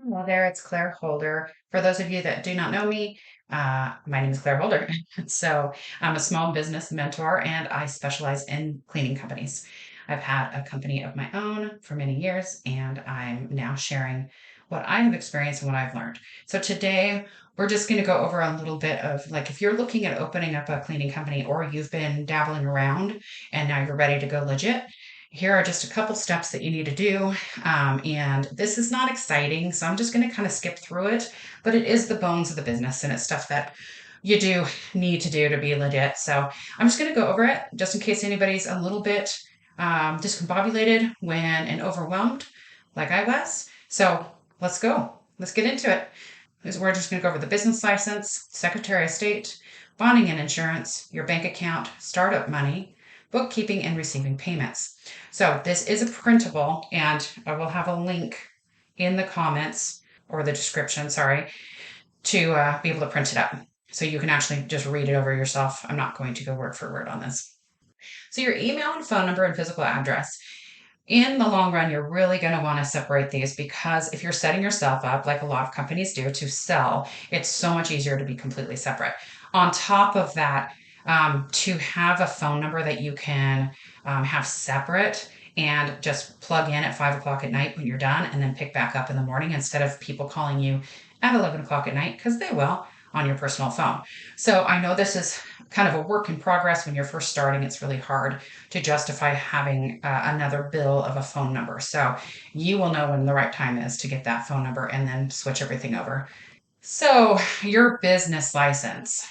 Hello there, it's Claire Holder. For those of you that do not know me, my name is Claire Holder. So I'm a small business mentor and I specialize in cleaning companies. I've had a company of my own for many years and I'm now sharing what I have experienced and what I've learned. So today we're just going to go over a little bit of like if you're looking at opening up a cleaning company or you've been dabbling around and now you're ready to go legit, here are just a couple steps that you need to do. And this is not exciting, so I'm just going to kind of skip through it, but it is the bones of the business and it's stuff that you do need to do to be legit. So I'm just going to go over it just in case anybody's a little bit discombobulated when and overwhelmed like I was. So let's go. Let's get into it. We're just going to go over the business license, Secretary of State, bonding and insurance, your bank account, startup money, bookkeeping, and receiving payments. So this is a printable, and I will have a link in the comments or the description, sorry, to be able to print it up. So you can actually just read it over yourself. I'm not going to go word for word on this. So your email and phone number and physical address. In the long run, you're really going to want to separate these because if you're setting yourself up, like a lot of companies do, to sell, it's so much easier to be completely separate. On top of that, to have a phone number that you can have separate and just plug in at 5 o'clock at night when you're done and then pick back up in the morning instead of people calling you at 11 o'clock at night because they will on your personal phone. So I know this is kind of a work in progress when you're first starting. It's really hard to justify having another bill of a phone number. So you will know when the right time is to get that phone number and then switch everything over. So your business license.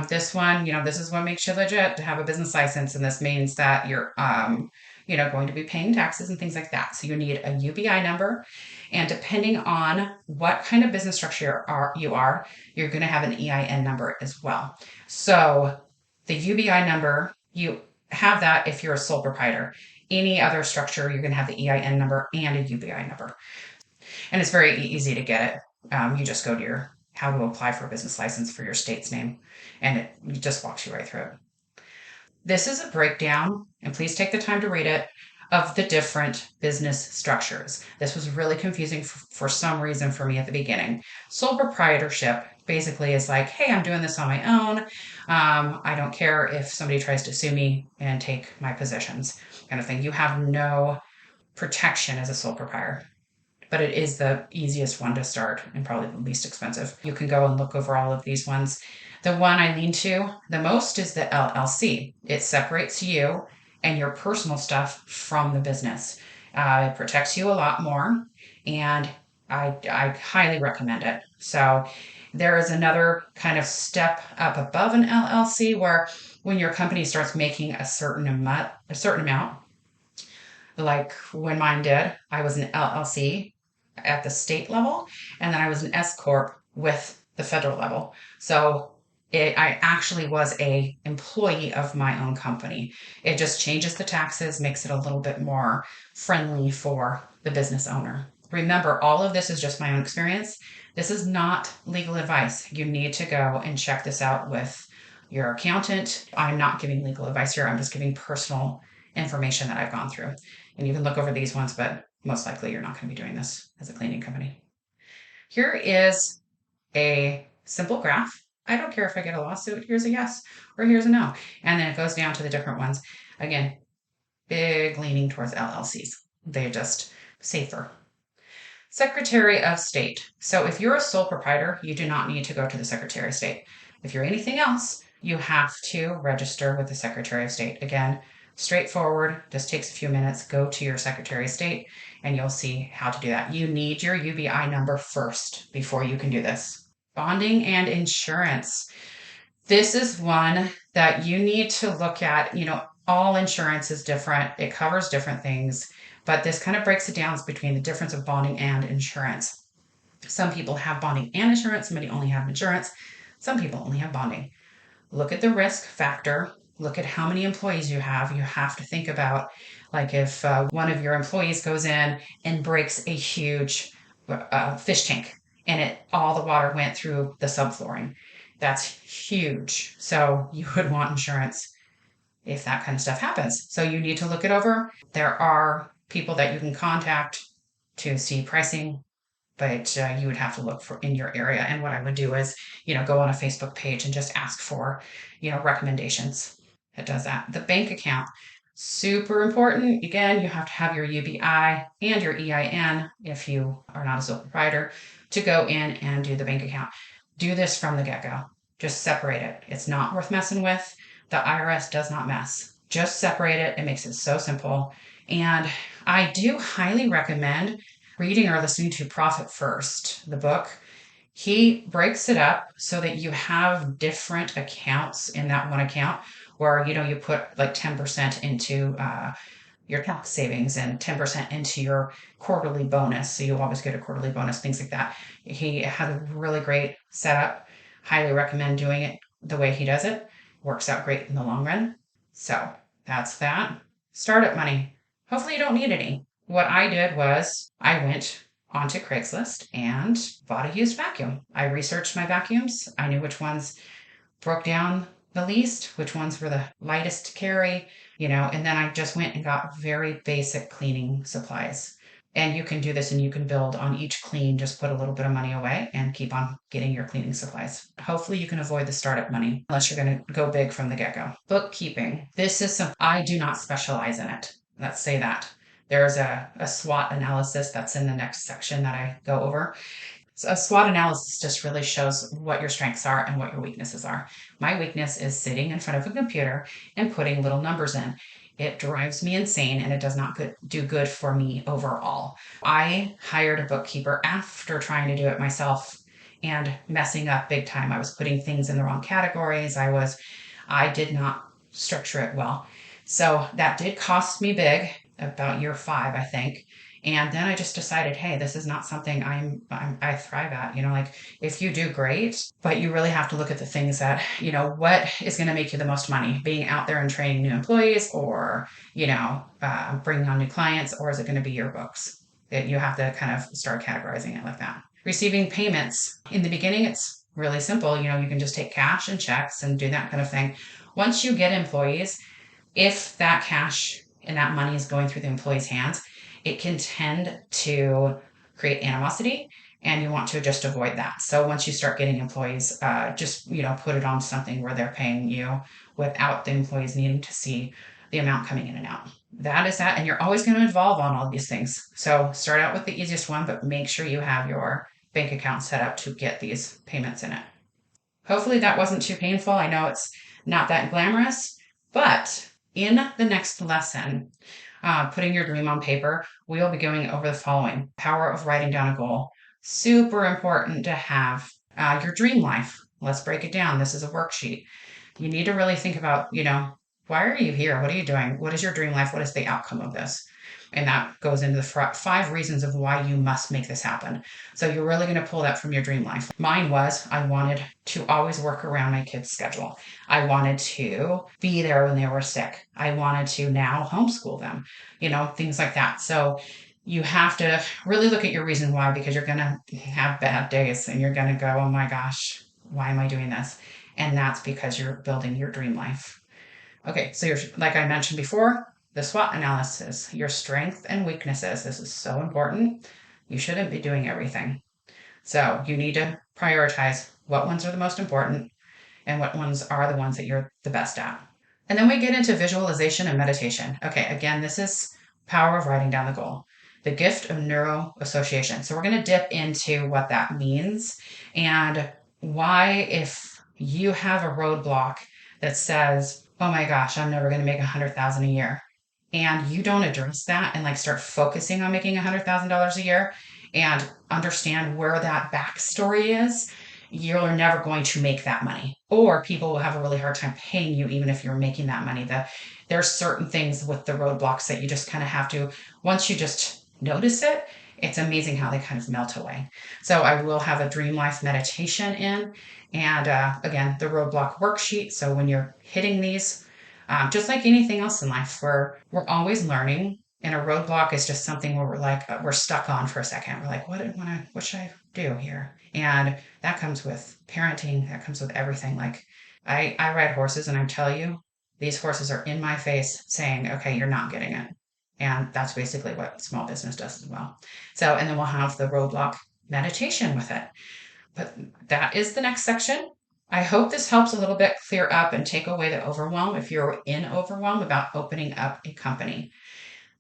This one, this is what makes you legit to have a business license, and this means that you're, going to be paying taxes and things like that. So you need a UBI number, and depending on what kind of business structure you're going to have an EIN number as well. So the UBI number, you have that if you're a sole proprietor. Any other structure, you're going to have the EIN number and a UBI number, and it's very easy to get it. You just go to your how to apply for a business license for your state's name, and it just walks you right through it. This is a breakdown, and please take the time to read it, of the different business structures. This was really confusing for some reason for me at the beginning. Sole proprietorship basically is like, hey, I'm doing this on my own. I don't care if somebody tries to sue me and take my positions, kind of thing. You have no protection as a sole proprietor, but it is the easiest one to start and probably the least expensive. You can go and look over all of these ones. The one I lean to the most is the LLC. It separates you and your personal stuff from the business. It protects you a lot more, and I highly recommend it. So there is another kind of step up above an LLC where when your company starts making a certain amount, like when mine did, I was an LLC at the state level, and then I was an S corp with the federal level. So I actually was a employee of my own company. It just changes the taxes, makes it a little bit more friendly for the business owner. Remember, all of this is just my own experience. This is not legal advice. You need to go and check this out with your accountant. I'm not giving legal advice here. I'm just giving personal information that I've gone through. And you can look over these ones, but most likely you're not going to be doing this as a cleaning company. Here is a simple graph. I don't care if I get a lawsuit. Here's a yes or here's a no. And then it goes down to the different ones. Again, big leaning towards LLCs. They're just safer. Secretary of State. So if you're a sole proprietor, you do not need to go to the Secretary of State. If you're anything else, you have to register with the Secretary of State. Again, straightforward, just takes a few minutes. Go to your Secretary of State and you'll see how to do that. You need your UBI number first before you can do this. Bonding and insurance. This is one that you need to look at. All insurance is different, it covers different things, but this kind of breaks it down between the difference of bonding and insurance. Some people have bonding and insurance, somebody only have insurance, some people only have bonding. Look at the risk factor. Look at how many employees you have. You have to think about, like, if one of your employees goes in and breaks a huge fish tank and all the water went through the subflooring. That's huge. So you would want insurance if that kind of stuff happens. So you need to look it over. There are people that you can contact to see pricing but you would have to look for in your area. And what I would do is, go on a Facebook page and just ask for, recommendations. It does that. The bank account, super important. Again, you have to have your UBI and your EIN if you are not a sole proprietor to go in and do the bank account. Do this from the get go. Just separate it. It's not worth messing with. The IRS does not mess. Just separate it. It makes it so simple. And I do highly recommend reading or listening to Profit First, the book. He breaks it up so that you have different accounts in that one account where, you put like 10% into your tax savings and 10% into your quarterly bonus. So you always get a quarterly bonus, things like that. He has a really great setup. Highly recommend doing it the way he does it. Works out great in the long run. So that's that. Startup money. Hopefully you don't need any. What I did was I went onto Craigslist and bought a used vacuum. I researched my vacuums. I knew which ones broke down the least, which ones were the lightest to carry, and then I just went and got very basic cleaning supplies. And you can do this and you can build on each clean, just put a little bit of money away and keep on getting your cleaning supplies. Hopefully you can avoid the startup money unless you're going to go big from the get-go. Bookkeeping. This is something I do not specialize in it. Let's say that. There's a SWOT analysis that's in the next section that I go over. So a SWOT analysis just really shows what your strengths are and what your weaknesses are. My weakness is sitting in front of a computer and putting little numbers in. It drives me insane and it does not do good for me overall. I hired a bookkeeper after trying to do it myself and messing up big time. I was putting things in the wrong categories. I did not structure it well. So that did cost me big, about year 5, I think. And then I just decided, hey, this is not something I thrive at. Like if you do great, but you really have to look at the things that, what is going to make you the most money? Being out there and training new employees, or bringing on new clients, or is it going to be your books? You have to kind of start categorizing it like that. Receiving payments in the beginning, it's really simple. You can just take cash and checks and do that kind of thing. Once you get employees, if that cash and that money is going through the employee's hands, it can tend to create animosity, and you want to just avoid that. So once you start getting employees, just put it on something where they're paying you without the employees needing to see the amount coming in and out. That is that, and you're always going to evolve on all these things. So start out with the easiest one, but make sure you have your bank account set up to get these payments in it. Hopefully that wasn't too painful. I know it's not that glamorous, but in the next lesson, putting your dream on paper, we'll be going over the following. Power of writing down a goal. Super important to have your dream life. Let's break it down. This is a worksheet. You need to really think about, why are you here? What are you doing? What is your dream life? What is the outcome of this? And that goes into the 5 reasons of why you must make this happen. So you're really going to pull that from your dream life. Mine was I wanted to always work around my kids' schedule. I wanted to be there when they were sick. I wanted to now homeschool them, things like that. So you have to really look at your reason why, because you're going to have bad days and you're going to go, oh my gosh, why am I doing this? And that's because you're building your dream life. Okay, so like I mentioned before, the SWOT analysis, your strengths and weaknesses. This is so important. You shouldn't be doing everything. So you need to prioritize what ones are the most important and what ones are the ones that you're the best at. And then we get into visualization and meditation. Okay, again, this is power of writing down the goal. The gift of neuro association. So we're going to dip into what that means and why, if you have a roadblock that says, oh my gosh, I'm never going to make 100,000 a year, and you don't address that and like start focusing on making $100,000 a year and understand where that backstory is, you're never going to make that money, or people will have a really hard time paying you even if you're making that money. There's certain things with the roadblocks that you just kind of have to, once you just notice it, it's amazing how they kind of melt away. So I will have a dream life meditation in, and again, the roadblock worksheet. So when you're hitting these, just like anything else in life, we're always learning, and a roadblock is just something where we're like we're stuck on for a second. We're like, what should I do here? And that comes with parenting. That comes with everything. Like I ride horses, and I tell you, these horses are in my face saying, okay, you're not getting it. And that's basically what small business does as well. So, and then we'll have the roadblock meditation with it. But that is the next section. I hope this helps a little bit clear up and take away the overwhelm if you're in overwhelm about opening up a company.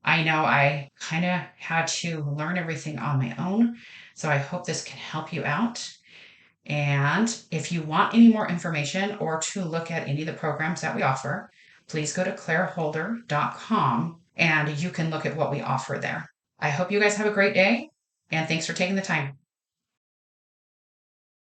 I know I kind of had to learn everything on my own, so I hope this can help you out. And if you want any more information or to look at any of the programs that we offer, please go to claireholder.com and you can look at what we offer there. I hope you guys have a great day and thanks for taking the time.